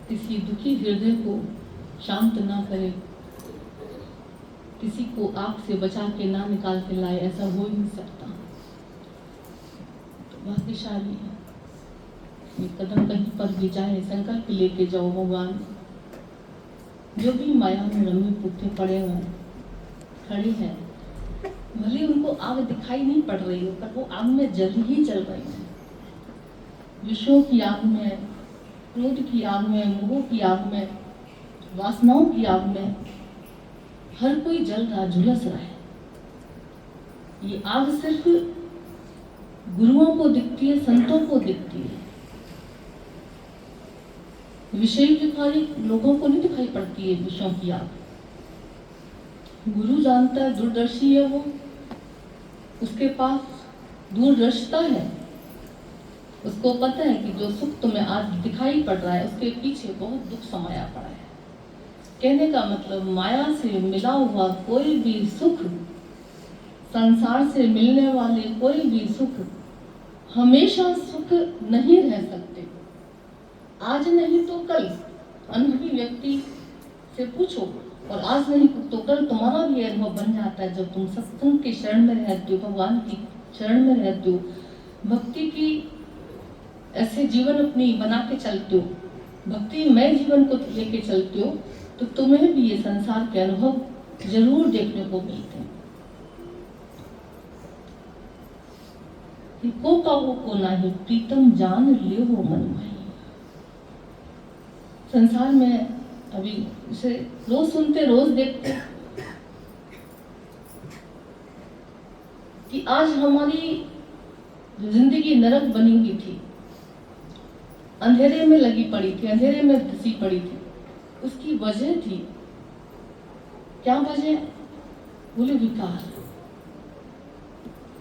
किसी दुखी हृदय को शांत ना करे, किसी को आग से बचा के ना निकाल के लाए, ऐसा हो ही नहीं सकता। तो भाग्यशाली है ये कदम कहीं पर भी जाए, संकल्प लेके जाओ भगवान। जो भी माया में रमे पुट्ठे पड़े हुए खड़े हैं, भले उनको आग दिखाई नहीं पड़ रही हो, पर वो आग में जल ही जल रही है। विषयों की आग में, क्रोध की आग में, मोह की आग में, वासनाओं की आग में हर कोई जल रहा, झुलस रहा है। ये आग सिर्फ गुरुओं को दिखती है, संतों को दिखती है, विषय विकारी लोगों को नहीं दिखाई पड़ती है विषयों की आग। गुरु जानता है, दूरदर्शी है वो, उसके पास दूरदर्शिता है, उसको पता है कि जो सुख तुम्हें आज दिखाई पड़ रहा है उसके पीछे बहुत दुख समाया पड़ा है। कहने का मतलब माया से मिला हुआ कोई भी सुख, संसार से मिलने वाले कोई भी सुख हमेशा सुख नहीं रह सकते। आज नहीं तो कल, अनुभवी व्यक्ति से पूछो, और आज नहीं तो कल तुम्हारा भी अनुभव बन जाता है। जब तुम सत्संग के शरण में रहते हो, भगवान की शरण में रहते हो, भक्ति की ऐसे जीवन अपनी बना के चलते हो, भक्ति में जीवन को लेके चलते हो, तो तुम्हें भी ये संसार के अनुभव जरूर देखने को मिलते हैं। को काहू को नाही प्रीतम जान ले हो मन माही। संसार में अभी इसे रोज सुनते, रोज देखते कि आज हमारी जिंदगी नरक बनी हुई थी, अंधेरे में लगी पड़ी थी, अंधेरे में धसी पड़ी थी। उसकी वजह थी, क्या वजह? बोले विकार।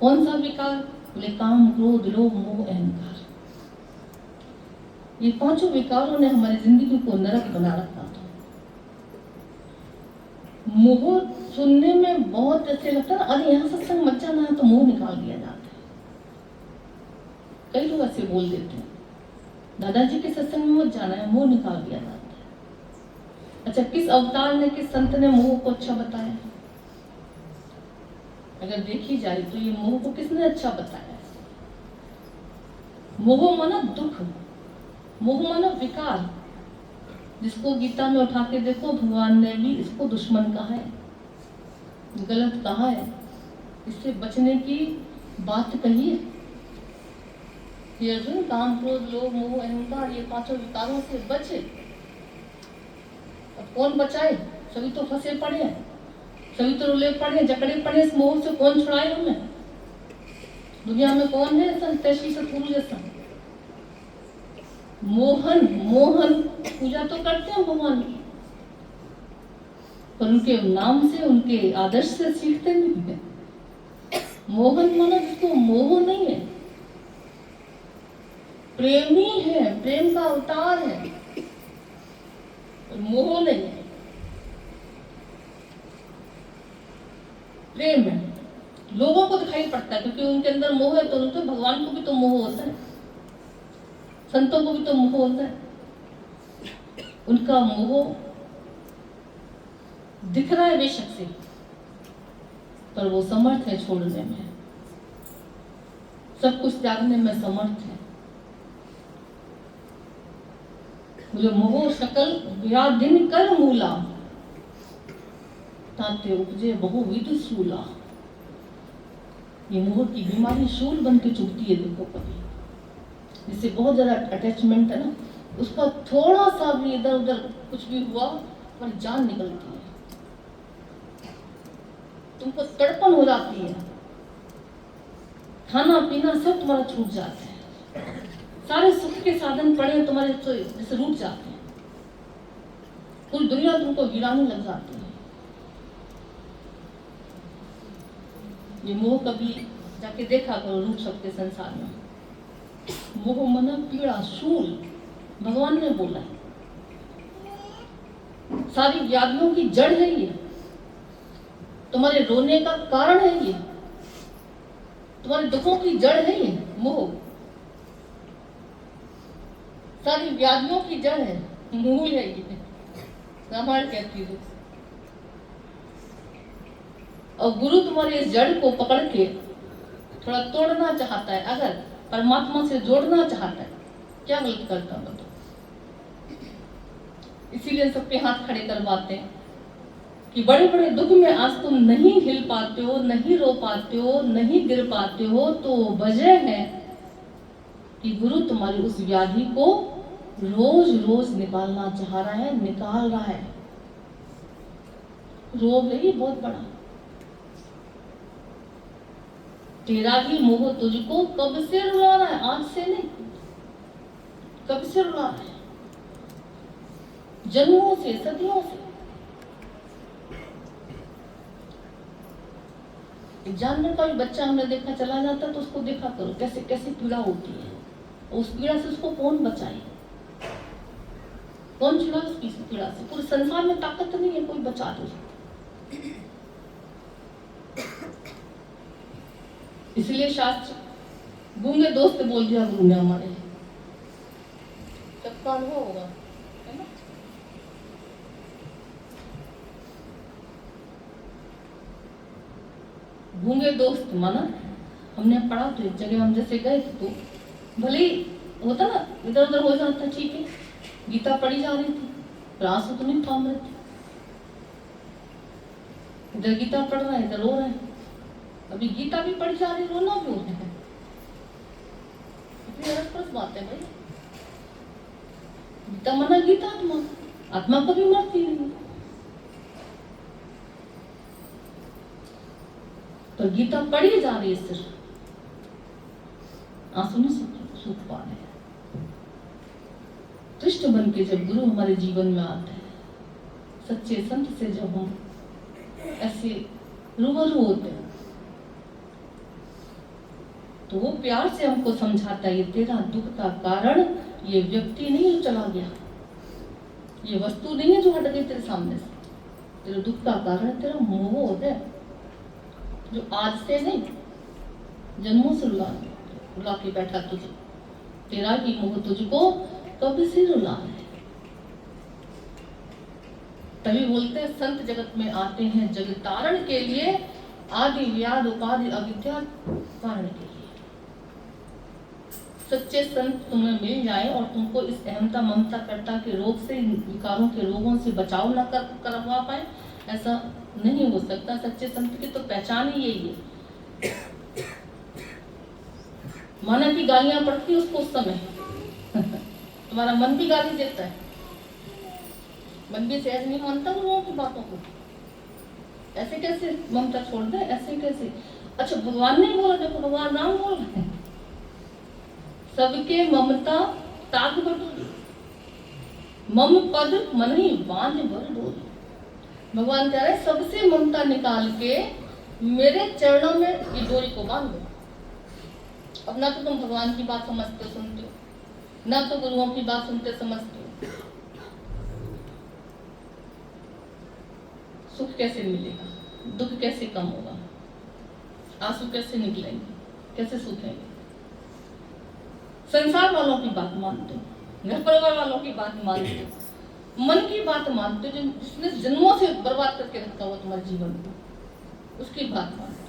कौन सा विकार? बोले काम, क्रोध, लोभ, मोह, अहंकार। ये पांचों विकारों ने हमारी जिंदगी को नरक बना रखा था। मोह सुनने में बहुत अच्छे लगता है, अरे यहाँ सत्संग मत जाना है, तो मोह निकाल दिया जाता है। कई लोग ऐसे बोल देते हैं, दादाजी के सत्संग में मत जाना है, मोह निकाल दिया जाता है। अच्छा, किस अवतार ने, किस संत ने मोह को अच्छा बताया? अगर देखी जाए तो ये मोह को किसने अच्छा बताया? मोह माना दुख, मोह माना विकार, जिसको गीता में उठा के देखो, भगवान ने भी इसको दुश्मन कहा है, गलत कहा है, इससे बचने की बात कही है। ये अर्जुन, काम, क्रोध, लोभ, मोह, अहंकार, ये पांचों विकारों से बचे। अब कौन बचाए? सभी तो फंसे पड़े हैं, सभी तो रुले पड़े हैं, जकड़े पड़े। इस मोह से कौन छुड़ाए हमें? दुनिया में कौन है ऐसा हितैषी सतगुरु जैसा? मोहन पूजा तो करते हैं भगवान की, पर उनके नाम से, उनके आदर्श से सीखते नहीं है। मोहन माना जिसको मोह नहीं है, प्रेमी है, प्रेम का अवतार है, मोह नहीं है, प्रेम है। लोगों को दिखाई पड़ता है क्योंकि उनके अंदर मोह है, तो उनके भगवान को भी तो मोह होता है, संतों को भी तो मोह होता है। उनका मोह दिख रहा है बेशक से, पर वो समर्थ है छोड़ने में, सब कुछ त्यागने में समर्थ है। बोले मोह शकल व्याधिन कर मूला, ताते उपजे बहुविध सूला। ये मोह की बीमारी शूल बन के चुभती है। देखो कभी जिससे बहुत ज्यादा अटैचमेंट है ना, उसका थोड़ा सा भी इधर उधर कुछ भी हुआ पर जान निकलती है, तुमको तड़पन हो जाती है, खाना पीना सब तुम्हारा छूट जाता है, सारे सुख के साधन पड़े तुम्हारे तो जैसे रूठ जाते हैं, पूरी दुनिया तुमको गिराने लग जाती है। ये मोह कभी जाके देखा करो रूप सबके संसार में। मोह मना पीड़ा शूल, भगवान ने बोला है, सारी व्याधियों की जड़ है ये, तुम्हारे रोने का कारण है ये, तुम्हारे दुखों की जड़ है ये मोह, सारी व्याधियों की जड़ है। मूल है ये, रामायण कहती है। और गुरु तुम्हारी इस जड़ को पकड़ के थोड़ा तोड़ना चाहता है, अगर परमात्मा से जोड़ना चाहता है, क्या गलत करता हूं तो? इसीलिए सबके हाथ खड़े करवाते हैं कि बड़े बड़े दुख में आज तुम नहीं हिल पाते हो, नहीं रो पाते हो, नहीं गिर पाते हो, तो वजह है कि गुरु तुम्हारी उस व्याधि को रोज रोज निकालना चाह रहा है, निकाल रहा है। रोग है ये बहुत बड़ा। तेरा ही मोह तुझको कब से रुला रहा है, आज से नहीं, कब से रुला रहा है, जन्मों से, सदियों से। जानवर का भी बच्चा हमने देखा चला जाता तो उसको देखा करो कैसे कैसे पीड़ा होती है, उस पीड़ा से उसको कौन बचाए, कौन छुड़ा उसकी पीड़ा से? पूरे संसार में ताकत नहीं है कोई बचा दे। इसलिए शास्त्र गूंगे दोस्त बोल दिया गुरु ने हमारे, सबका अनुभव होगा, है ना? गूंगे दोस्त माना हमने पढ़ा तो एक जगह हम जैसे गए थे तो भले ही होता ना इधर उधर हो जाता, ठीक है, गीता पढ़ी जा रही थी पर आंसू तो नहीं थाम रहे थे। इधर गीता पढ़ रहा है, इधर रो रहे हैं। अभी गीता भी पढ़ी जा रही, रोना भी हो रहा है। इतनी रसप्रस बात है भाई। गीता मना गीता आत्मा, आत्मा कभी मरती नहीं। तो गीता पढ़ी जा रही है, सिर्फ आंसू नहीं सूख पा रहे। कृष्ण बन के जब गुरु हमारे जीवन में आते हैं, सच्चे संत से जब हम ऐसे रूबरू होते हैं, तो वो प्यार से हमको समझाता है, ये तेरा दुख का कारण ये व्यक्ति नहीं जो चला गया, ये वस्तु नहीं है जो हट गई तेरे सामने से, तेरे दुख का कारण तेरा मोह है, जो आज से नहीं जन्मों से रुला के बैठा तुझे। तेरा ही मोह तुझको कब से रुला है। तभी बोलते हैं संत जगत में आते हैं जगत तारण के लिए, आदि व्याध उपाधि अविद्या कारण के लिए। सच्चे संत तुम्हें मिल जाए और तुमको इस अहमता ममता करता के रोग से, विकारों के रोगों से बचाव न करवा पाए, ऐसा नहीं हो सकता। सच्चे संत की तो पहचान ही यही है। माना की गालियां पड़ती है उसको उस समय तुम्हारा मन भी गाली देता है, मन भी सहज नहीं मानता लोगों की बातों को। ऐसे कैसे ममता छोड़ दे, ऐसे कैसे? अच्छा भगवान ने बोला, देखो भगवान राम बोल रहे हैं, सबके ममता ताग बटोरी, मम पद मन ही बांध बर डोरी। भगवान कह रहे सबसे ममता निकाल के मेरे चरणों में ये डोरी को बांध दो। अब ना तो तुम भगवान की बात समझते हो, सुनते हो, ना तो गुरुओं की बात सुनते समझते हो। सुख कैसे मिलेगा, दुख कैसे कम होगा, आंसू कैसे निकलेंगे, कैसे सूखेंगे? संसार वालों की बात मानते हो, घर परिवार वालों की बात मानते हो, मन की बात मानते हो, जिसने जन्मों से बर्बाद करके रखा हुआ तुम्हारे जीवन को, उसकी बात मानते हो।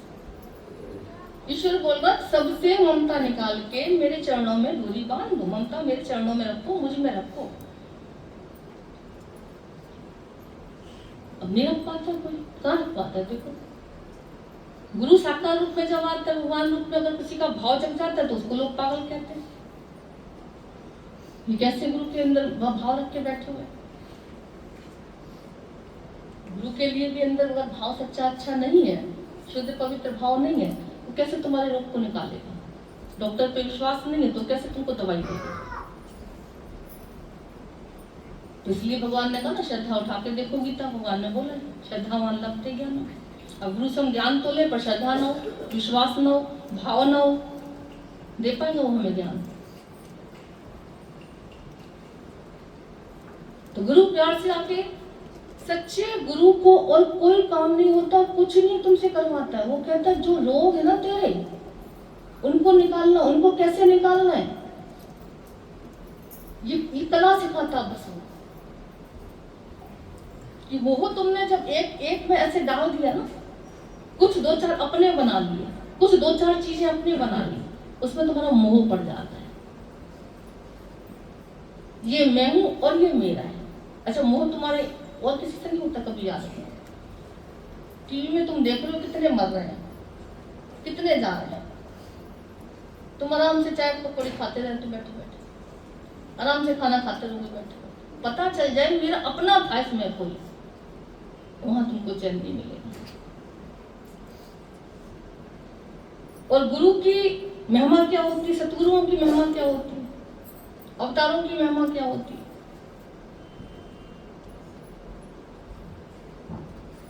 ईश्वर बोल रहा सबसे ममता निकाल के मेरे चरणों में डोरी बांध दो, ममता मेरे चरणों में रखो, मुझ में रखो। अब नहीं रख पाता कोई, कहाँ रख पाता है? देखो गुरु साकार रूप में जब आता है, भगवान रूप में अगर किसी का भाव जग जाता है तो उसको लोग पागल कहते हैं। ये कैसे गुरु के अंदर भाव रख के बैठे हुए? गुरु के लिए भी अंदर अगर भाव सच्चा अच्छा नहीं है, शुद्ध पवित्र भाव नहीं है, तो कैसे तुम्हारे रोग को निकालेगा? डॉक्टर पे विश्वास नहीं है तो कैसे तुमको दवाई देगा? तो इसलिए भगवान ने कहा ना, श्रद्धा उठा के देखो। गीता भगवान ने बोला श्रद्धावान लभते ज्ञान। अब गुरु से हम ज्ञान तो ले, पर श्रद्धा न हो, विश्वास न हो, भाव न हो, दे पाएंगे वो हमें ज्ञान? तो गुरु प्यार से आके, सच्चे गुरु को और कोई काम नहीं होता, कुछ नहीं तुमसे करवाता है। वो कहता है जो रोग है ना तेरे, उनको निकालना। उनको कैसे निकालना है ये कला सिखाता बस वो। कि वो तुमने जब एक एक में ऐसे डाल दिया ना, कुछ दो चार अपने बना लिए, कुछ दो चार चीजें अपने बना ली, उसमें तुम्हारा मोह पड़ जाता है। ये मैं हूं और ये मेरा है। अच्छा, मोह तुम्हारे और किसी से नहीं होता? कभी याद रखना, टीवी में तुम देख रहे हो कितने मर रहे हैं, कितने जा रहे हैं, तुम आराम से चाय पकौड़ी खाते रहते हो, बैठे बैठे आराम से खाना खाते रहोगे बैठे बैठे, पता चल जाए मेरा अपना था इसमें कोई, वहां तुमको चैन नहीं मिलेगा। और गुरु की महिमा क्या होती, सतगुरुओं की महिमा क्या होती, अवतारों की महिमा क्या होती।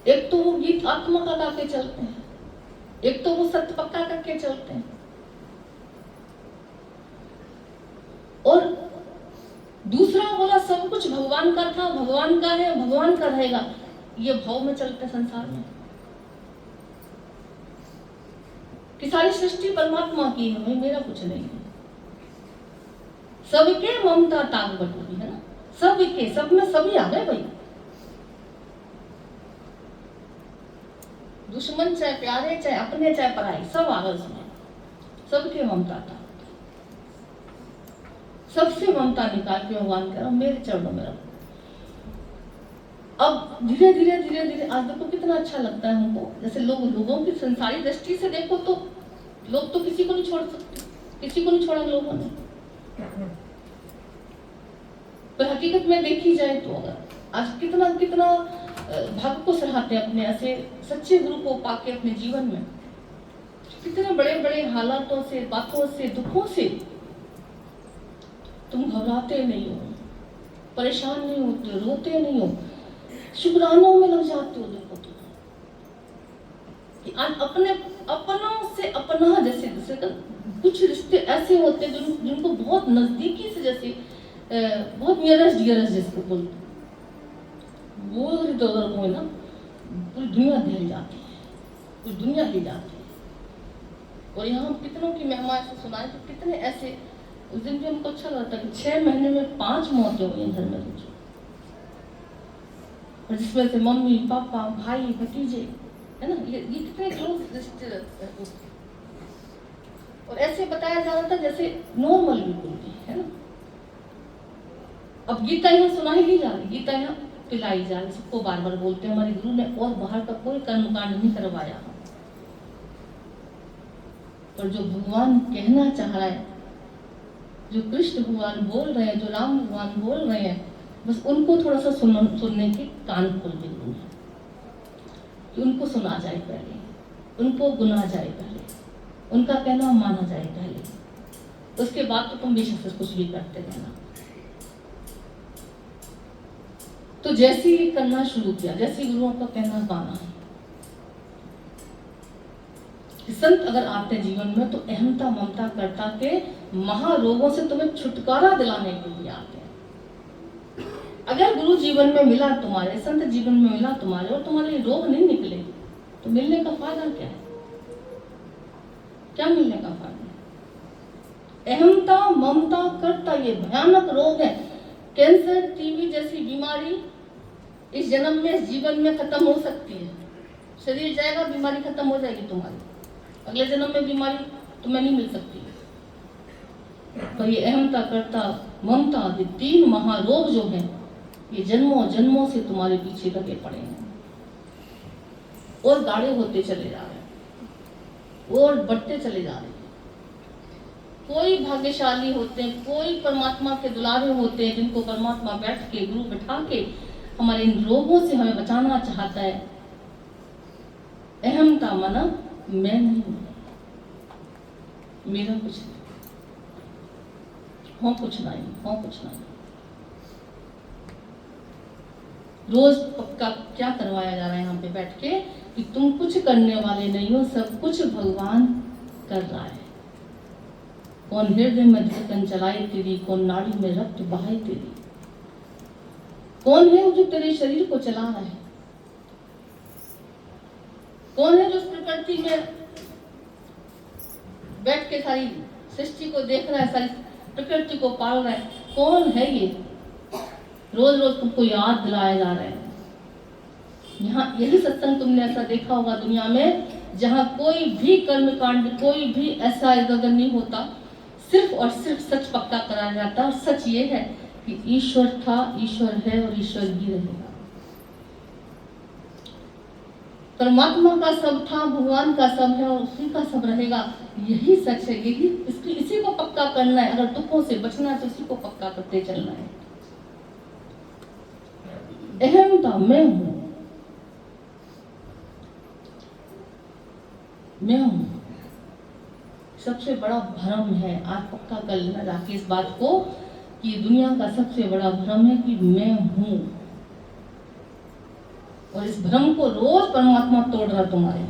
एक तो वो गीत आत्मा का गा के चलते हैं, एक तो वो सत्य पक्का करके चलते हैं, और दूसरा बोला सब कुछ भगवान का था, भगवान का है, भगवान का रहेगा। ये भाव में चलते संसार में कि सारी सृष्टि परमात्मा की है, भाई मेरा कुछ नहीं है। सबके ममता ताग बटोरी है ना, सबके, सब में सभी आ गए भाई, दुश्मन चाहे प्यारे चाहे अपने चाहे पराई, सब आ गए उसमें। सबके ममता था, सबसे ममता निकाल के भगवान कह रहा हूं मेरे चरणों में रखो। अब धीरे धीरे धीरे धीरे आज देखो कितना अच्छा लगता है हमको। जैसे लोगों की संसारी दृष्टि से देखो तो लोग तो किसी को नहीं छोड़ सकते, किसी को नहीं छोड़ा लोगों ने, पर हकीकत में देखी जाए तो अगर आज कितना कितना भाग्य को सराहते हैं अपने ऐसे सच्चे गुरु को पाके अपने जीवन में। कितने बड़े बड़े हालातों से, बातों से, दुखों से तुम घबराते नहीं हो, परेशान नहीं होते, रोते नहीं हो, शुक्रानों में लग जाते हो। देखो तुम कि आज अपने अपनों से अपना, जैसे कुछ रिश्ते ऐसे होते हैं जिनको बहुत नजदीकी से, जैसे बहुत नियरेस्ट डियरेस्ट जिसको बोलते, वो हृदय को ना पूरी दुनिया हिल जाती है, पूरी दुनिया हिल जाती है। और यहाँ कितनों की महिमा ऐसे सुनाए कि कितने ऐसे, उस दिन भी हमको अच्छा लगता है कि 6 महीने में 5 मौतें हुई घर में रोज, और जिसमें से मम्मी पापा भाई भतीजे है ना, ये कितने क्लोज रिश्ते रहते हैं। और ऐसे बताया जा रहा था जैसे नॉर्मल बिल्कुल भी है ना। अब गीता यहाँ सुनाई नहीं जा रही, गीता यहाँ पिलाई जा रही, सबको बार बार बोलते हैं हमारे गुरु ने, और बाहर का कोई कर्मकांड नहीं करवाया। और जो भगवान कहना चाह रहा है, जो कृष्ण भगवान बोल रहे हैं, जो राम भगवान बोल रहे हैं, बस उनको थोड़ा सा सुनने के कान खोल दे गुरु ने, कि उनको सुना जाए पहले, उनको गुना जाए पहले, उनका कहना माना जाए पहले, उसके बाद तो तुम बेशक से कुछ भी करते रहना। तो जैसे ही करना शुरू किया, जैसे गुरुओं का कहना माना, संत अगर आते हैं जीवन में तो अहमता ममता करता के महारोगों से तुम्हें छुटकारा दिलाने के लिए आते हैं। अगर गुरु जीवन में मिला तुम्हारे, संत जीवन में मिला तुम्हारे, और तुम्हारे रोग नहीं निकले, तो मिलने का फायदा क्या है? क्या मिलने का फायदा? अहमता ममता करता ये भयानक रोग है। कैंसर, टीबी जैसी बीमारी इस जन्म में, इस जीवन में खत्म हो सकती है। शरीर जाएगा, बीमारी खत्म हो जाएगी तुम्हारी, अगले जन्म में बीमारी तुम्हें नहीं मिल सकती। पर ये अहमता करता ममता, ये 3 महारोग जो हैं, ये जन्मों जन्मों से तुम्हारे पीछे लगे पड़े हैं, और गाढ़े होते चले जा रहे हैं, और बढ़ते चले जा रहे हैं। कोई भाग्यशाली होते हैं, कोई परमात्मा के दुलारे होते हैं, जिनको परमात्मा बैठ के, गुरु बैठा के हमारे इन रोगों से हमें बचाना चाहता है। अहमता मना, मैं नहीं हूं, मेरा कुछ नहीं, हो कुछ नहीं, हो कुछ नहीं। रोज पक्का क्या करवाया जा रहा है यहाँ पे बैठ के कि तुम कुछ करने वाले नहीं हो, सब कुछ भगवान कर रहा है। कौन हृदय में धड़कन चलाए तेरी, कौन नाड़ी में रक्त बहाए तेरी, कौन है जो तेरे शरीर को चला रहा है, कौन है जो प्रकृति में बैठ के सारी सृष्टि को देख रहा है, सारी प्रकृति को पाल रहा है। कौन है ये? रोज रोज तुमको याद दिलाया जा रहा है यहाँ यही सत्संग तुमने ऐसा देखा होगा दुनिया में, जहाँ कोई भी कर्म कांड, कोई भी ऐसा इधर नहीं होता, सिर्फ और सिर्फ सच पक्का कराया जाता। और सच ये है कि ईश्वर था, ईश्वर है और ईश्वर ही रहेगा। परमात्मा का सब था, भगवान का सब है और उसी का सब रहेगा। यही सच है, यही इसी को पक्का करना है। अगर दुखों से बचना है तो इसी को पक्का करते चलना है। अहमता मैं हूं, मैं हूं, सबसे बड़ा भ्रम है। आज पक्का कर लेना जाके इस बात को कि दुनिया का सबसे बड़ा भ्रम है कि मैं हूं। और इस भ्रम को रोज परमात्मा तोड़ रहा तुम्हारे।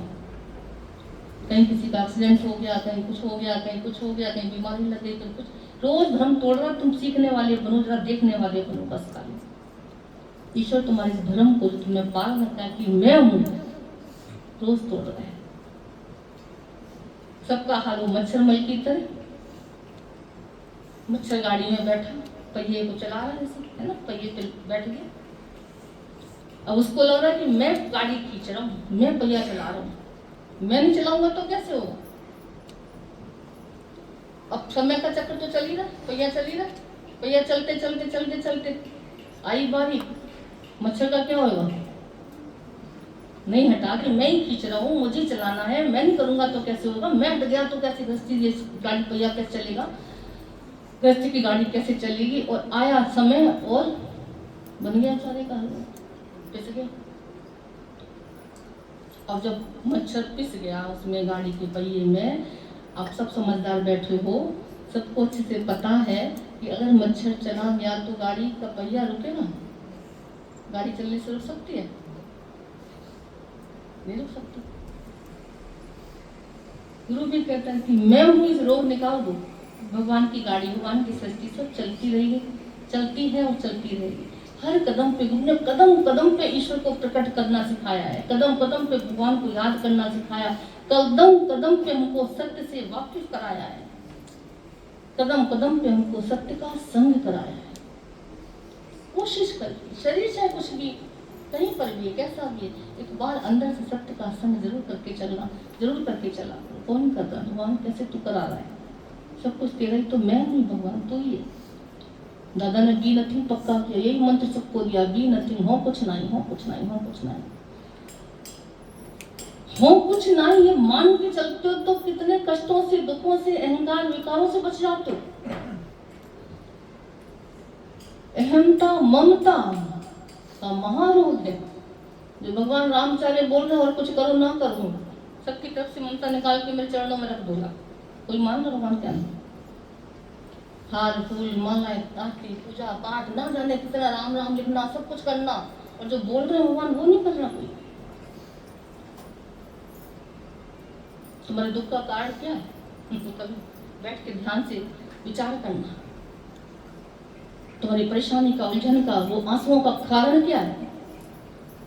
कहीं किसी का एक्सीडेंट हो गया, कहीं कुछ हो गया, कहीं कुछ हो गया, कहीं बीमारी लग गई, कहीं कुछ, रोज भ्रम तोड़ रहा। तुम सीखने वाले बनो, जरा देखने वाले बनो बस खाली। ईश्वर तुम्हारे इस भ्रम को जो तुम्हें पार रखा है कि मैं हूं, रोज तोड़ रहा है। सबका हाल वो मच्छर मल की तरह, मच्छर गाड़ी में बैठा, पहिए को चला रहा है ना, पहिए पे बैठ गया। अब उसको लग रहा है कि मैं गाड़ी खींच रहा हूँ, मैं पहिया चला रहा हूँ, मैं नहीं चलाऊंगा तो कैसे होगा। अब समय का चक्र तो चल ही रहा, पहिया चल ही रहा, पहिया चलते चलते चलते चलते आई बारी, मच्छर का क्या होगा। नहीं हटा कि मैं ही खींच रहा हूँ, मुझे चलाना है, मैं नहीं करूंगा तो कैसे होगा, मैं हट गया तो कैसे गृहस्थी गाड़ी पहिया कैसे चलेगा, गृहस्थी की गाड़ी कैसे चलेगी। और आया समय और बन गया सारे का हलवा, पिस गया। अब जब मच्छर पिस गया उसमें गाड़ी के पहिए में, आप सब समझदार बैठे हो, सबको अच्छे से पता है कि अगर मच्छर चला गया तो गाड़ी का पहिया रुकेगा, गाड़ी चलने से रुक सकती है, नहीं रुक सकती। गुरु भी कहता है कि मैं हूं, इस रोग निकाल दो। भगवान की गाड़ी, भगवान की सृष्टि सब चलती रहेगी, चलती है और चलती रहेगी। हर कदम पे गुरु ने कदम कदम पे ईश्वर को प्रकट करना सिखाया है, कदम कदम पे भगवान को याद करना सिखाया, कदम कदम पे हमको सत्य से वाकिफ कराया है, कदम कदम पे हमको सत्य का संग कराया है। कोशिश करके, शरीर चाहे कुछ भी, कहीं पर भी, कैसा भी, एक बार अंदर से सत्य का संग जरूर करके चलना, जरूर करके चला। कौन कर रहा है? भगवान कैसे तू करा रहा है? सब कुछ तेरा ही तो, मैं नहीं भगवान तो ही है। दादा ने बी नथिंग पक्का किया, यही मंत्र सबको दिया, बी नथिंग, हो कुछ नहीं, हो कुछ नहीं, हो कुछ नहीं, हो कुछ नहीं। ये मान के चलते हो तो कितने कष्टों से, दुखों से, अहंकार विकारों से बच जाते हो। अहंता ममता का महारोग है जो भगवान रामचार्य बोल रहे और कुछ करो ना करो, सबकी तरफ से ममता निकाल के मेरे चरणों में रख दो। कोई मान लो भगवान क्या नहीं, हार फूल मालाएं, आरती पूजा पाठ, ना जाने कितना राम राम लिखना, सब कुछ करना, और जो बोल रहे हैं भगवान वो नहीं कर रहा कोई। तुम्हारे दुख का कारण क्या है? कभी बैठ के ध्यान से विचार करना। तुम्हारी परेशानी का, उलझन का, वो आंसुओं का कारण क्या है?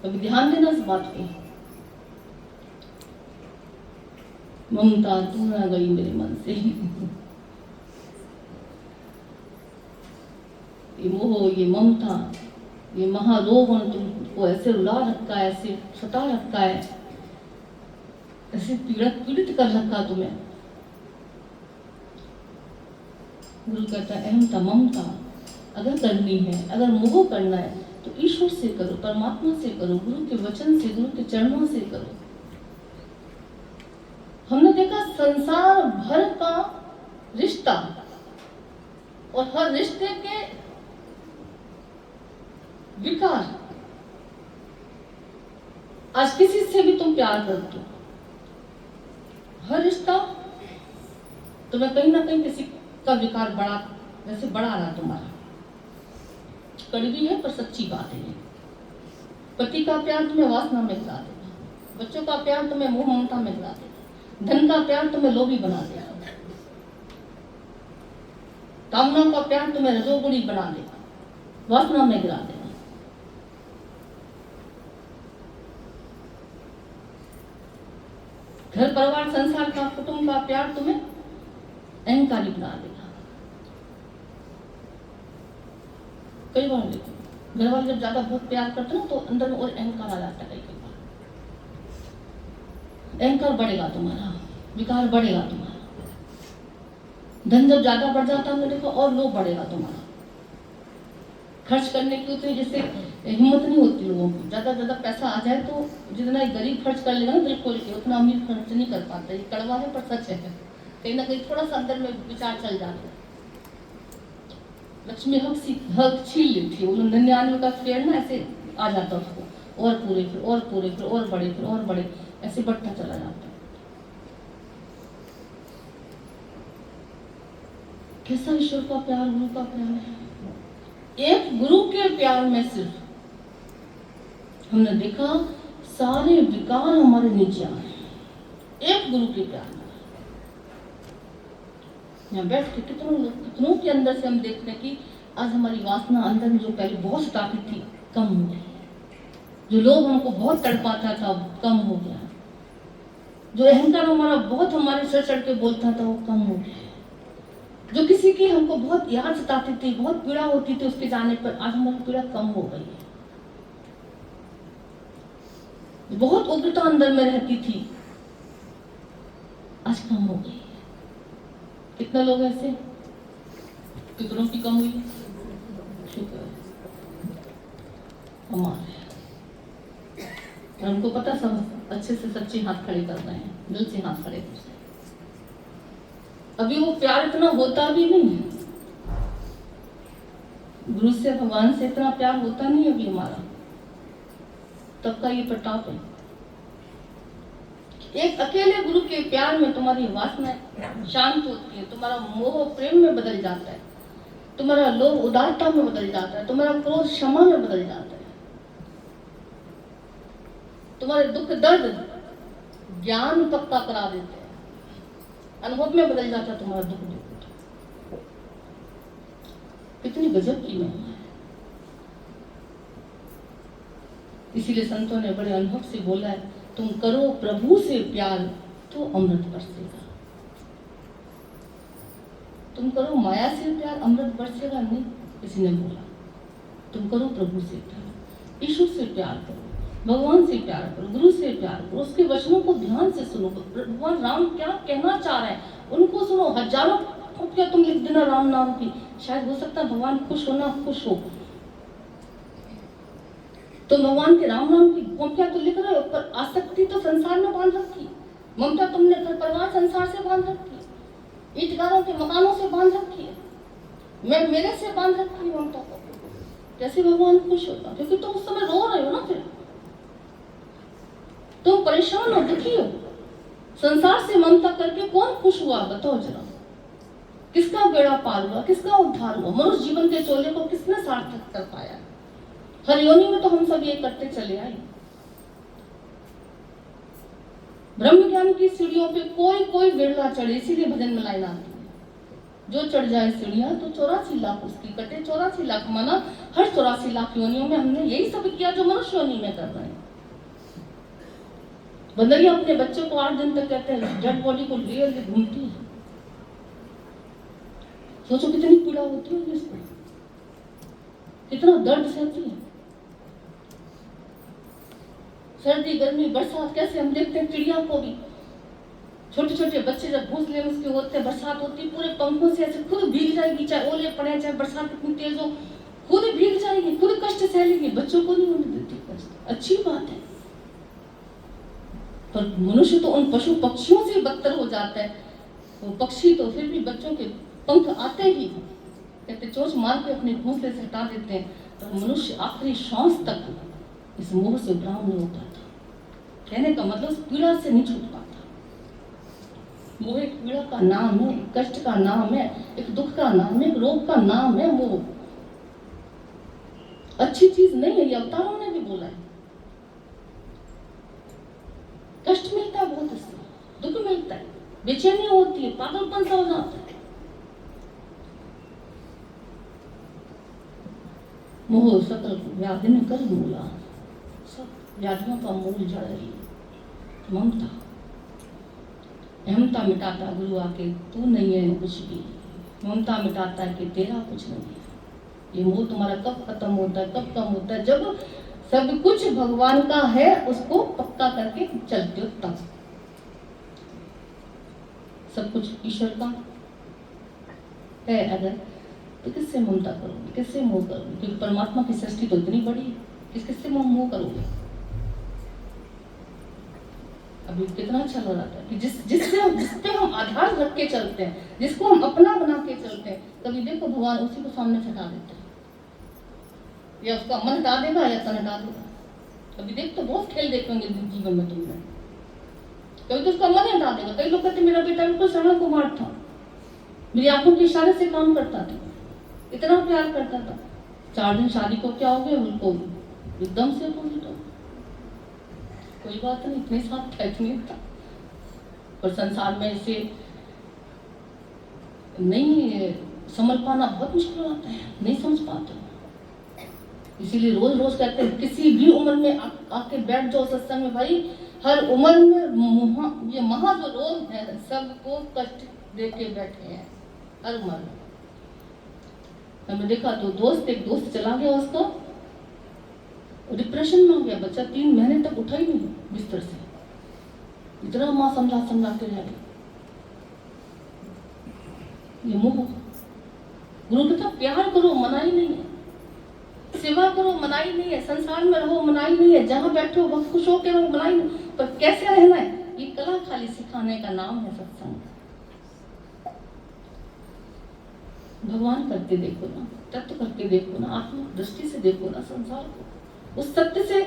कभी ध्यान देना इस बात पे। ममता तू ना गई मेरे मन से, ये मोह, ये ममता, ये महारोग तुमको ऐसे रुला रखा है, ऐसे सता रखा है, ऐसे पीड़ित कर रखा तुम्हें। गुरु कहता है अहमता ममता अगर करनी है, अगर मोह करना है तो ईश्वर से करो, परमात्मा से करो, गुरु के वचन से, गुरु के चरणों से करो। हमने देखा संसार भर का रिश्ता और हर रिश्ते के विकार, आज किसी से भी तुम प्यार करते हो, हर रिश्ता तुम्हें कहीं ना कहीं किसी का विकार बड़ा, जैसे बढ़ा रहा तुम्हारा। कड़वी है पर सच्ची बात है। पति का प्यार तुम्हें वासना में गिरा देगा, बच्चों का प्यार तुम्हें मोह ममता में गिरा देगा, धन का प्यार तुम्हें लोभी बना देगा, कामना का प्यार तुम्हें रजोगुणी बना देगा, वासना में गिरा देगा। घर परिवार संसार का, कुटुंब का प्यार तुम्हें अहंकारी बना देगा। कई बार देखो घर वाले जब ज्यादा बहुत प्यार करते ना तो अंदर में और अहंकार आ जाता है कई बार। अहंकार बढ़ेगा तुम्हारा, विकार बढ़ेगा तुम्हारा, धन जब ज्यादा बढ़ जाता है देखो और लोभ बढ़ेगा तुम्हारा। खर्च करने की उतनी जैसे हिम्मत नहीं होती लोगों को, ज्यादा ज्यादा पैसा आ जाए तो जितना गरीब खर्च कर लेगा ना दिल खोल के उतना अमीर खर्च नहीं कर पाता। ये कड़वा है पर सच है, कहीं ना कहीं थोड़ा सा अंदर में विचार चल जाता है। लक्ष्मी हक छीन लेती है, वो 99 का पेड़ ना ऐसे आ जाता है उसको, और पूरे फिर और पूरे फिर और बड़े फिर और बड़े, ऐसे बढ़ता चला जाता है। कैसा ईश्वर का प्यार, गुरु का प्यार है। एक गुरु के प्यार में सिर्फ हमने देखा सारे विकार हमारे नीचे आए, एक गुरु के प्यार में। यहाँ बैठ के कितनों के अंदर से हम देखते हैं कि आज हमारी वासना अंदर में जो पहले बहुत सताती थी कम हो गई, जो लोभ हमको बहुत तड़पाता था कम हो गया, जो अहंकार हमारा बहुत हमारे सर चढ़ के बोलता था वो कम हो गया, जो किसी की हमको बहुत याद सताती थी, बहुत पीड़ा होती थी उसके जाने पर, आज हमारी पीड़ा कम हो गई है। बहुत उग्रता अंदर में रहती थी, आज कम हो गई है। कितने लोग ऐसे, कितनों की कम हुई? शुक्र है हमारे, हमको पता सब अच्छे से सच्चे हाथ खड़े कर रहे हैं, दिल से हाथ खड़े कर रहे हैं। अभी वो प्यार इतना होता भी नहीं है, गुरु से भगवान से इतना प्यार होता नहीं अभी हमारा, तब का ये प्रताप है। एक अकेले गुरु के प्यार में तुम्हारी वासना शांत होती है, तुम्हारा मोह प्रेम में बदल जाता है, तुम्हारा लोभ उदारता में बदल जाता है, तुम्हारा क्रोध क्षमा में बदल जाता है, तुम्हारे दुख दर्द ज्ञान पक्का करा देते हैं, अनुभव में बदल जाता है तुम्हारा दुख दुख। कितनी गजब की महिमा है। इसीलिए संतों ने बड़े अनुभव से बोला है, तुम करो प्रभु से प्यार तो अमृत बरसेगा। तुम करो माया से प्यार, अमृत बरसेगा नहीं, किसी ने बोला। तुम करो प्रभु से प्यार, ईश्वर से प्यार करो, भगवान से प्यार करो, गुरु से प्यार करो, उसके वचनों को ध्यान से सुनो। भगवान राम क्या कहना चाह रहे हैं उनको सुनो। हजारों क्या तुम लिख देना राम नाम की, शायद हो सकता है भगवान खुश होना खुश हो। तो भगवान के राम नाम की कॉपियां तो लिख रहे हो, पर आसक्ति तो संसार में बांध रखी, ममता तुमने घर परिवार संसार से बांध रखी है, ईटगारों के मकानों से बांध रखी है, मैं मेरे से बांध रखी है ममता को। कैसे भगवान खुश होगा? क्योंकि तुम उस समय रो रहे हो ना, फिर तुम परेशान हो, दुखी हो। संसार से ममता करके कौन खुश हुआ बताओ जरा? किसका बेड़ा पार हुआ, किसका उद्धार हुआ? मनुष्य जीवन के चोले को किसने सार्थक कर पाया? हर योनि में तो हम सब ये करते चले आए। ब्रह्म ज्ञान की सीढ़ियों पे कोई कोई बिरला चढ़े, इसीलिए भजन में लाइन आती है, जो चढ़ जाए सीढ़ियां तो 84 लाख उसकी कटे। 84 लाख माना हर 84 लाख योनियों में हमने यही सब किया जो मनुष्य योनि में कर रहे हैं। बंदरिया अपने बच्चे को 8 दिन तक कहते हैं डेड बॉडी को लिए घूमती है। सोचो कितनी पीड़ा होती है इसको, कितना दर्द सहती है। सर्दी गर्मी बरसात कैसे हम देखते हैं चिड़िया को भी, छोटे छोटे बच्चे जब घोंसले में उसके होते हैं, बरसात होती है, पूरे पंखों से ऐसे खुद भीग जाएगी, चाहे ओले पड़े चाहे बरसात इतनी तेज हो, खुद भीग जाएगी, खुद कष्ट सह लेगी, बच्चों को नहीं होने देती कष्ट। अच्छी बात है, पर मनुष्य तो उन पशु पक्षियों से बदतर हो जाता है। वो पक्षी तो फिर भी बच्चों के पंख आते ही कहते चोंच मार के अपने घोंसले से हटा देते हैं, पर मनुष्य आखिरी श्वास तक इस मोह से उपराम नहीं हो पाता। कहने का मतलब पीड़ा से नहीं छूट पाता। मोह एक पीड़ा का नाम है, एक कष्ट का नाम है, एक दुख का नाम है, एक रोग का नाम है। मोह अच्छी चीज नहीं है, ये अवतारों ने भी बोला है। कष्ट मिलता है बहुत, इससे दुख मिलता है, बेचैनी होती है, पागलपन सा हो जाता है। मोह सकल व्याधि ने कर मूला, सब व्याधियों का मूल जड़ है ममता। अहमता मिटाता गुरु आके तू नहीं है कुछ भी, ममता मिटाता है कि तेरा कुछ नहीं है। ये मोह तुम्हारा कब खत्म होता है, कब कम होता है? जब सब कुछ भगवान का है, उसको पक्का करके चलते हो तब। सब कुछ ईश्वर का है अगर, तो किससे ममता करोगे, किससे मोह करोगे? क्योंकि परमात्मा की सृष्टि तो इतनी बड़ी है, किससे मोह करोगे? अभी कितना अच्छा लग रहा था कि जिसपे हम आधार रख के चलते हैं, जिसको हम अपना बना के चलते हैं, कभी देखो भगवान उसी को सामने हटा देते हैं, या उसका मन हटा देगा या तन हटा देगा। कभी देख तो बहुत खेल देखे होंगे जीवन में तुमने, कभी तो उसका मन ही हटा देगा। कई लोग कहते मेरा बेटा बिल्कुल सड़क कुमार था, मेरी आंखों के इशारे से काम करता था, इतना प्यार करता था, 4 दिन शादी को क्या हो गया, उनको एकदम से अपोजिट हो। कोई बात नहीं, इतने साथ था, इतने था, पर संसार में इसे नहीं समझ पाना बहुत मुश्किल होता है, नहीं समझ पाते। इसीलिए रोज रोज कहते हैं किसी भी उम्र में आके बैठ जाओ सत्संग में भाई। हर उम्र में ये महा जो रोग है सबको कष्ट दे के बैठे हैं, हर उम्र में। हमने देखा तो एक दोस्त चला गया, उसका डिप्रेशन में हो गया बच्चा, 3 महीने तक उठा ही नहीं बिस्तर से, इतना माँ समझा के रह गई। ये मोह। गुरु कहता प्यार करो, मनाही नहीं है, सेवा करो, मनाही नहीं है, संसार में रहो, मनाही नहीं है, जहाँ बैठो बहुत खुश होकर रहो, मनाही नहीं, पर कैसे रहना है ये कला खाली सिखाने का नाम है सत्संग। भगवान करके देखो ना, तत्व करके देखो ना, आत्म दृष्टि से देखो ना संसार को, उस सत्य से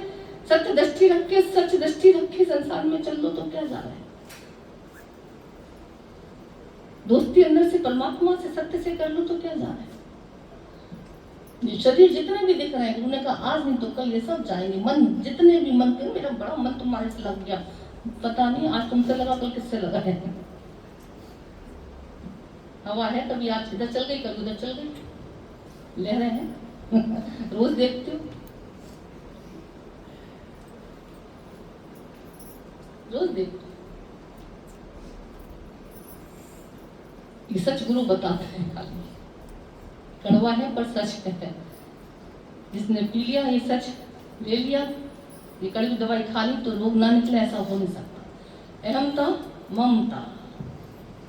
सत्य दृष्टि रख के, सच दृष्टि रख के संसार में चल लो तो क्या जा रहा है? दोस्ती अंदर से परमात्मा से सत्य से कर लो तो क्या जा रहा है? ये शरीर जितने भी दिख रहे हैं, उन्होंने कहा आज नहीं तो कल ये सब जाएंगे। मन जितने भी मन के, मेरा बड़ा मन तुम्हारे से लग गया, पता नहीं आज तुमसे लगा कल किससे लगा है। हवा है, कभी आज इधर चल गई कभी उधर चल गई, लहरें हैं रोज देखते हो, रोज देखते हो। ये सच गुरु बताते हैं, खाली कड़वा है पर सच है। जिसने पी लिया ये सच, ले लिया, ये कड़वी दवाई खा ली तो रोग ना निकले, ऐसा हो नहीं सकता। अहमता, ममता,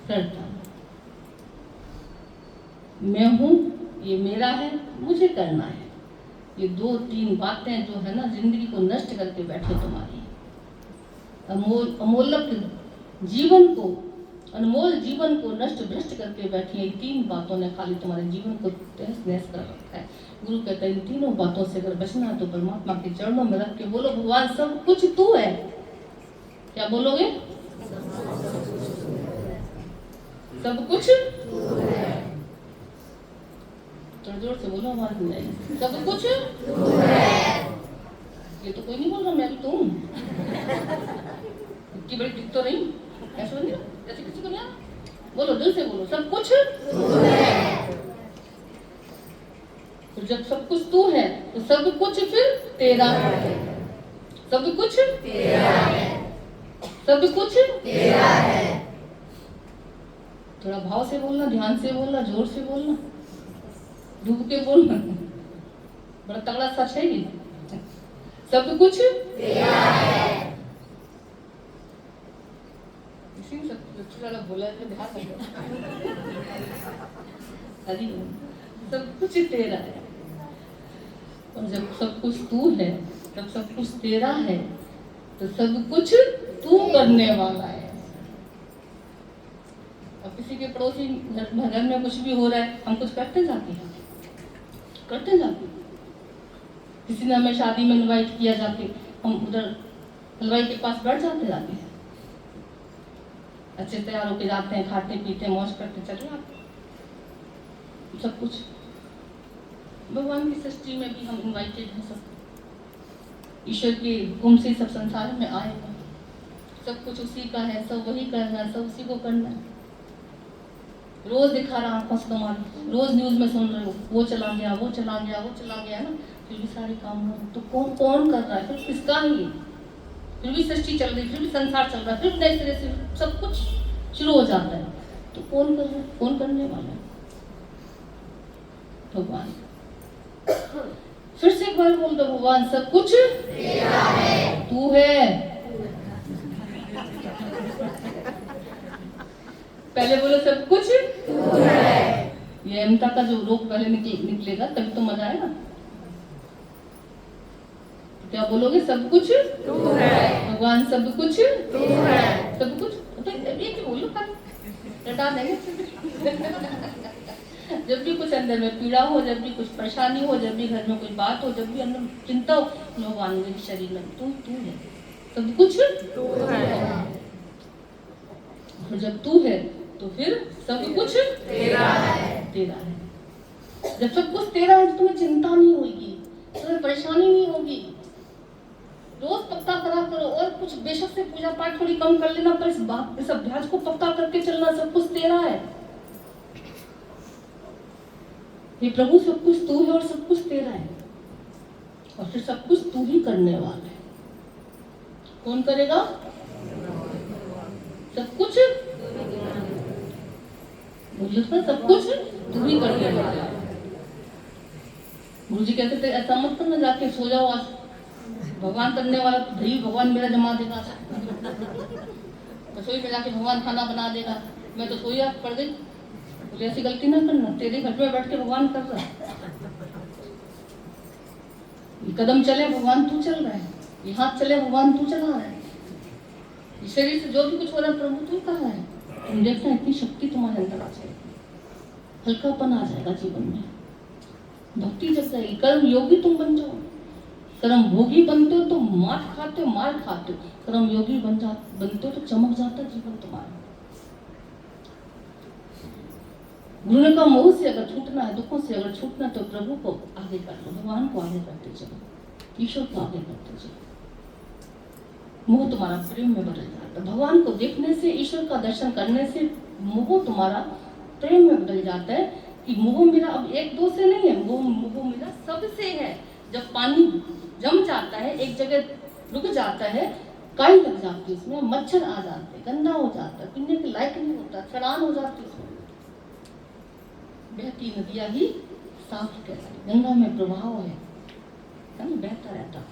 श्रद्धा, मैं हूँ, ये मेरा है, मुझे करना है, ये 2-3 बातें जो है ना जिंदगी को नष्ट करके बैठे तुम्हारी। अनमोल जीवन को नष्ट भ्रष्ट करके बैठी है। 3 बातों ने खाली तुम्हारे जीवन को तहस नहस कर रखा है। गुरु कहता है इन 3 बातों से अगर बचना है तो परमात्मा के चरणों में रख के बोलो भगवान सब कुछ तू है। क्या बोलोगे? सब कुछ तू है। थोड़ा जोर से बोलो, आवाज नहीं आई। सब कुछ तू है। ये तो कोई नहीं बोल रहा, मैं भी तो हूँ। इतनी बड़ी दिख तो नहीं, ऐसे नहीं जैसे किसी को नहीं। बोलो, दिल से बोलो, सब कुछ तू है। तो जब सब कुछ तू है तो सब कुछ फिर तेरा है। सब कुछ तेरा है। सब कुछ तेरा है। थोड़ा भाव से बोलना, ध्यान से बोलना, जोर से बोलना, डूब के बोलना। बड़ा तगड़ा सच है ये। सब कुछ तेरा है। इसी सब बोला है, ध्यान रखो। अरे सब कुछ तेरा है। और जब सब कुछ तू है, जब सब कुछ तेरा है तो सब कुछ तू करने वाला है। अब किसी के पड़ोसी घर में कुछ भी हो रहा है, हम कुछ करते जाते हैं, किसी ने हमें शादी में इनवाइट किया, जाके हम उधर हलवाई के पास बैठ जाते हैं, अच्छे तैयार होके जाते हैं, खाते पीते मौज करते चले आते। सब कुछ भगवान की सृष्टि में भी हम इनवाइटेड हैं। सब ईश्वर के हुक्म से सब संसार में आए हैं। सब कुछ उसी का है, सब वही करना है, सब उसी को करना है। रोज दिखा रहा आंखों से तुम्हारी, रोज न्यूज में सुन रहे हो वो चला गया, वो चला गया, वो चला गया ना, फिर भी सारे काम हो। तो कौन कर रहा है? फिर किसका ही? फिर भी सृष्टि चल रही, फिर भी संसार चल रहा है, फिर नए सिरे से सब कुछ शुरू हो जाता है। तो कौन कर रहा है? कौन करने वाला है? भगवान। फिर से एक बार बोल दो, भगवान सब कुछ तेरा है, तू है। पहले बोलो सब कुछ तू है। ये अहमता का जो रोग पहले निकलेगा तभी तो मजा आएगा। तो क्या बोलोगे? सब कुछ तू है, भगवान सब कुछ तू है, सब कुछ। तो एक बोलो, रटा देंगे। जब भी कुछ अंदर में पीड़ा हो, जब भी कुछ परेशानी हो, जब भी घर में कोई बात हो, जब भी अंदर चिंता हो, भगवान मेरे शरीर में तू है, सब कुछ तू है। और जब तू है तो फिर सब कुछ तेरा है, तेरा है। जब सब कुछ तेरा है तो तुम्हें चिंता नहीं होगी, तुम्हें परेशानी नहीं होगी। रोज पक्का करा करो, और कुछ बेशक से पूजा पाठ थोड़ी कम कर लेना, पर इस अभ्यास को पक्का करके चलना। सब कुछ तेरा है, ये प्रभु सब कुछ तू है और सब कुछ तेरा है, और फिर सब कुछ तू ही करने वाला है। कौन करेगा? सब कुछ बोलिए, सब कुछ तू ही करने वाला है। गुरु जी कहते थे ऐसा मत करना, जाके सो जाओ, आज भगवान करने वाला तो भाई भगवान मेरा जमा देगा, रसोई में जाके भगवान खाना बना देगा, मैं तो सोई पड़ गई। तो ऐसी गलती ना करना, तेरे घर पे बैठ के भगवान कर रहा है। ये कदम चले भगवान तू चल रहा है, ये हाथ चले भगवान तू चला रहा है, ये शरीर से जो भी कुछ हो रहा है प्रभु तू कर रहा है। तुम देखना इतनी शक्ति तुम्हारे अंदर आ जाएगी, हल्कापन आ जाएगा जीवन में, भक्ति जग जाएगी। कर्म योगी तुम बन जाओ। कर्म भोगी बनते हो तो मार खाते हो, मार खाते हो। कर्म योगी बनते हो तो चमक जाता है जीवन तुम्हारा। गुरु ने कहा मोह से अगर छूटना है, दुखों से अगर छूटना है, तो प्रभु को आगे कर लो, भगवान को आगे करते चलो, ईश्वर को आगे करते चलो। मोह तुम्हारा प्रेम में बदल जाता है। भगवान को देखने से, ईश्वर का दर्शन करने से मोह तुम्हारा प्रेम में बदल जाता है कि मोह मेरा अब एक दो से नहीं है, मोह मेरा सबसे है। जब पानी जम जाता है, एक जगह रुक जाता है, काई लग जाती है उसमें, मच्छर आ जाते हैं, गंदा हो जाता है, पीने के लायक नहीं होता, सड़ान हो जाती है उसमें। बहती नदियां ही साफ कहलाती, गंगा में प्रभाव है ना, बहता रहता है,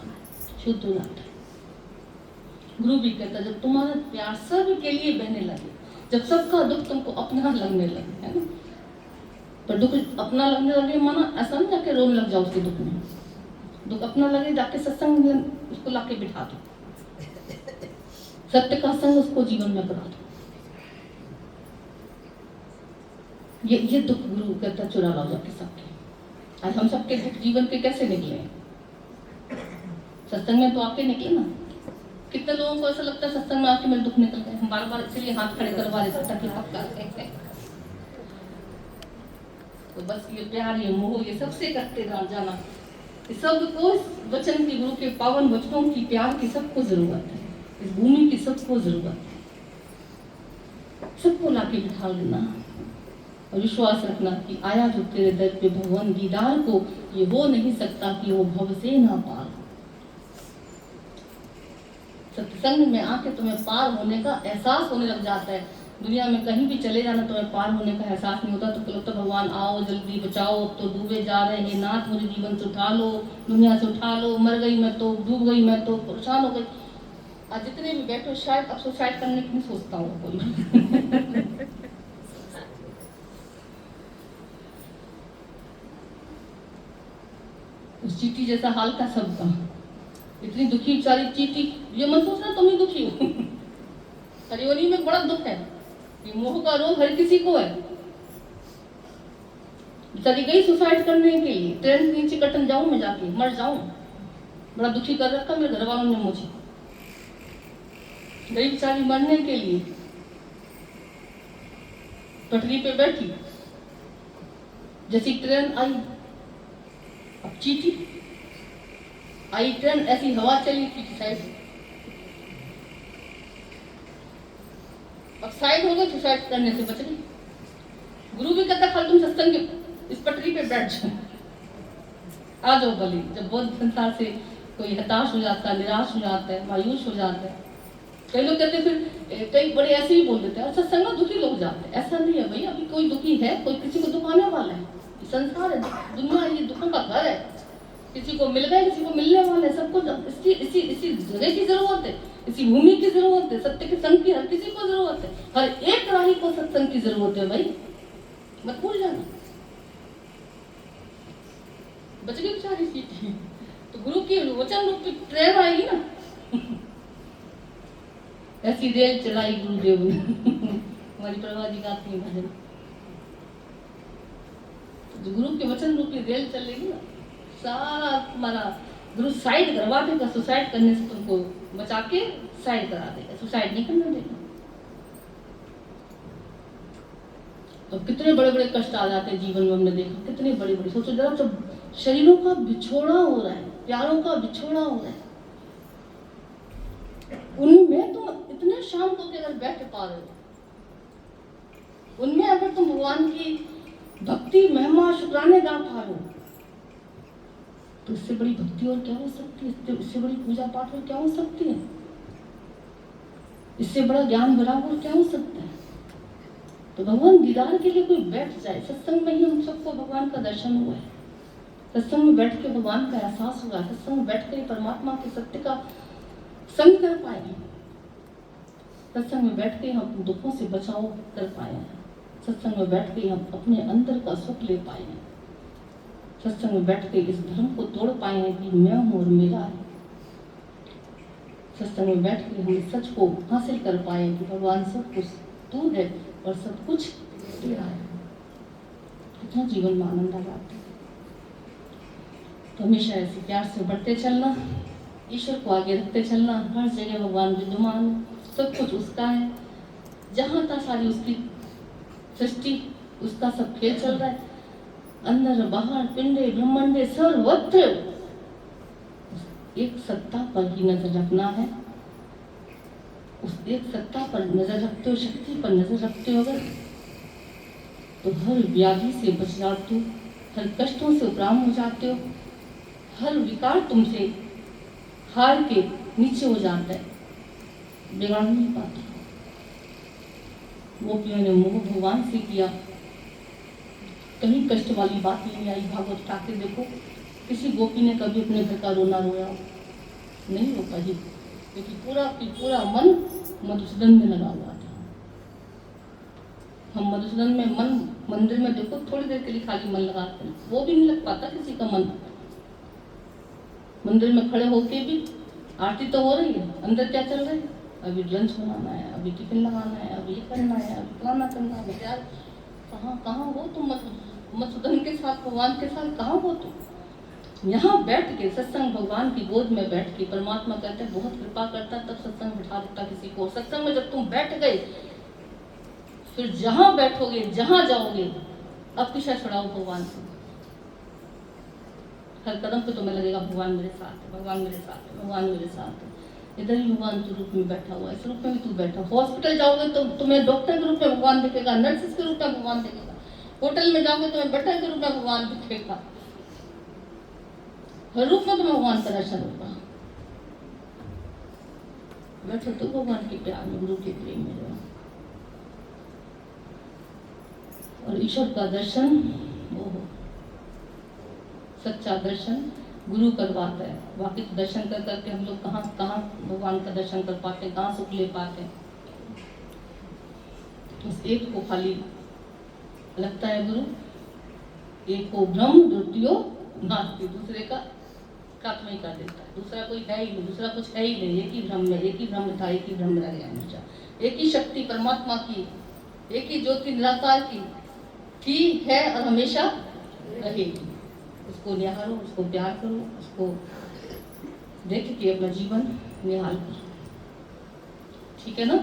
शुद्ध हो जाता है। गुरु भी कहता जब तुम्हारा प्यार सब के लिए बहने लगे, जब सबका दुख तुमको अपना लगने लगे, है ना। पर दुख अपना लगने लगे माना ऐसा नहीं जाके रोने लग जाओ उसके दुख में। दुख अपना लगे जाके सत्संग में उसको लाके बिठा दो, सत्य का संग उसको जीवन में करा दो। ये दुख गुरु कहता चुरा लाओ जाके सबके। आज हम सबके दुख जीवन के कैसे निकले? सत्संग में तो आके निकले ना। कितने लोगों को ऐसा लगता है सत्संग में आके मेरे दुख निकल गए, हम बार बार इसलिए हाथ खड़े करवा रहे ताकि पक्का हैं। तो बस ये प्यार, ये मोह, ये सबसे करते जाना, सबको वचन की, गुरु के पावन वचनों की, प्यार की सबको जरूरत है, इस भूमि की सबको जरूरत है। सबको लाके बिठा लेना और विश्वास रखना कि आया जो तेरे दर पे भगवान, दीदार को ये हो नहीं सकता कि वो भव से ना पार। सत्संग में आके तुम्हें पार होने का एहसास होने लग जाता है। दुनिया में कहीं भी चले जाना, तुम्हें पार होने का एहसास नहीं होता, तो लगता भगवान आओ जल्दी बचाओ, अब तो डूबे जा रहे हैं नाथ, मुझे जीवन से उठा लो, दुनिया से उठा लो, मर गई मैं तो, डूब गई मैं तो, परेशान हो गई। आज जितने भी बैठो शायद अब सुसाइड करने की नहीं सोचता हूँ कोई। उस चीटी जैसा हाल था सबका, इतनी दुखी बेचारी चीटी, ये मत सोचना तुम ही दुखी हो। हरिओनी में बड़ा दुख है, ये मोह का रोग हर किसी को है। बेचारी गई सुसाइड करने के लिए, ट्रेन के नीचे कटन जाऊं मैं, जाके मर जाऊं, बड़ा दुखी कर रखा मेरे घर वालों ने मुझे। गई बेचारी मरने के लिए, पटरी पे बैठी, जैसी ट्रेन आई, अब चीटी आई ट्रेन, ऐसी हवा चली चीटी साइड, अब साइड हो गई, सुसाइड करने से बच गई। गुरु भी कहता खाली तुम सत्संग इस पटरी पे बैठ जाओ, आ जाओ भले। जब बहुत संसार से कोई हताश हो जाता है, निराश हो जाता है, मायूस हो जाता है, कई लोग कहते फिर, कई बड़े ऐसे ही बोल देते हैं, सत्संग में दुखी लोग जाते हैं। ऐसा नहीं है भाई, अभी कोई दुखी है, कोई किसी को दुखाने वाला है, संसार है, दुनिया ये दुखों का घर है। किसी को मिल गए, किसी को मिलने वाले, सबको इसी जगह की जरूरत है, इसी भूमि की जरूरत है, सत्य के संग की हर किसी को जरूरत है, हर एक राही को सत्संग की जरूरत है भाई, मत भूल जाना। बच गई बेचारी सीट, तो गुरु की वचन रूपी ट्रेन आएगी ना, ऐसी रेल चलाई गुरुदेव ने। हमारी प्रभा जी गाती है भजन, जो गुरु के वचन रूपी रेल चलेगी ना, सारा तुम्हारा गुरु साइड करवा देगा, सुसाइड करने से तुमको बचा के साइड करा देगा, सुसाइड नहीं करने देगा। तो कितने बड़े बड़े कष्ट आ जाते हैं जीवन में, हमने देखा कितने बड़े बड़े। सोचो जरा, जब शरीरों का बिछोड़ा हो रहा है, प्यारों का बिछोड़ा हो रहा है, उनमें तुम इतने शांत होकर अगर बैठ पा रहे हो, उनमें अगर तुम भगवान की भक्ति महिमा शुक्राने गा पा रहे हो, तो इससे बड़ी भक्ति और क्या हो सकती है, इससे बड़ी पूजा पाठ और क्या हो सकती है, इससे बड़ा ज्ञान भरा और क्या हो सकता है। तो भगवान दीदार के लिए कोई बैठ जाए, सत्संग में ही हम सबको भगवान का दर्शन हुआ है, सत्संग में बैठ के भगवान का एहसास हुआ, सत्संग में बैठ के परमात्मा के सत्य का संग कर पाए हैं, सत्संग में बैठ के हम दुखों से बचाव कर पाए हैं, सत्संग में बैठ के हम अपने अंदर का सुख ले पाए हैं, सत्संग में बैठ के इस धर्म को तोड़ पाए हैं कि मैं हूं और मेरा है, सत्संग में बैठ के हम सच को हासिल कर पाए हैं कि भगवान सब कुछ तू है और सब कुछ तेरा है। कितना जीवन में आनंद आ जाता है। तो हमेशा ऐसे प्यार से बढ़ते चलना, ईश्वर को आगे रखते चलना, हर जगह भगवान विद्यमान है, सब कुछ उसका है, जहाँ तक सारी उसकी सृष्टि, उसका सब खेल चल रहा है, अंदर बाहर पिंडे ब्रह्मांडे सर्वत्र एक सत्ता पर ही नजर रखना है। उस एक सत्ता पर नजर रखते हो, शक्ति पर नजर रखते हो अगर, तो हर व्याधि से बच जाते हो, हर कष्टों से उपराम हो जाते हो, हर विकार तुमसे हार के नीचे हो जाता है, बिगाड़ नहीं पाता। गोपियों ने मोह भगवान से किया, कहीं कष्ट वाली बात नहीं आई। भागवत उठा के देखो, किसी गोपी ने कभी अपने घर का रोना रोया नहीं रो पाई, क्योंकि पूरा मन मधुसूदन में लगा हुआ था। हम मधुसूदन में मन, मंदिर में देखो थोड़ी देर के लिए खाली मन लगाते हैं, वो भी नहीं लग पाता किसी का मन। मंदिर में खड़े होके भी आरती तो हो रही है, अंदर क्या चल रहा है, अभी लंच बनाना है, अभी टिफिन लगाना है, अभी ये करना है, अभी फलाना करना है। यार कहाँ हो तुम मधुसूदन के साथ, भगवान के साथ कहाँ हो तुम? यहाँ बैठ के सत्संग, भगवान की गोद में बैठ के, परमात्मा कहते हैं बहुत कृपा करता तब सत्संग बिठा देता किसी को। सत्संग में जब तुम बैठ गए, फिर जहाँ बैठोगे, जहाँ जाओगे, अब पीछा छुड़ाओ भगवान से। हर कदम पे तुम्हें लगेगा भगवान मेरे साथ है, भगवान मेरे साथ है, भगवान मेरे साथ है। इधर ही भगवान के रूप में बैठा हुआ है, इस रूप में भी तू बैठा। हॉस्पिटल जाओगे तो तुम्हें डॉक्टर के रूप में भगवान दिखेगा, नर्सिस के रूप में भगवान दिखेगा। होटल में जाओगे तुम्हें बटर के रूप में भगवान दिखेगा। हर रूप में तुम्हें भगवान का दर्शन होगा। बैठो तो भगवान के प्यार में, गुरु के प्रेम में रहो। और ईश्वर का दर्शन, वो सच्चा दर्शन गुरु करवाता है। बाकी तो दर्शन कर करके हम लोग कहाँ भगवान का दर्शन कर पाते, कहाँ सुख ले पाते। उस एक को खाली लगता है गुरु, एक को ब्रह्म द्वितीयो नास्ति, दूसरे का खत्म ही कर देता है। दूसरा कोई है ही नहीं, दूसरा कुछ है ही नहीं। एक ही ब्रह्म है, एक ही ब्रह्म था, एक ही ब्रह्म रह गया हमेशा। एक ही शक्ति परमात्मा की, एक ही ज्योति निराकार की थी, है और हमेशा रहेगी। उसको निहारो, उसको प्यार करो, उसको देख के अपना जीवन निहाल करो। ठीक है ना?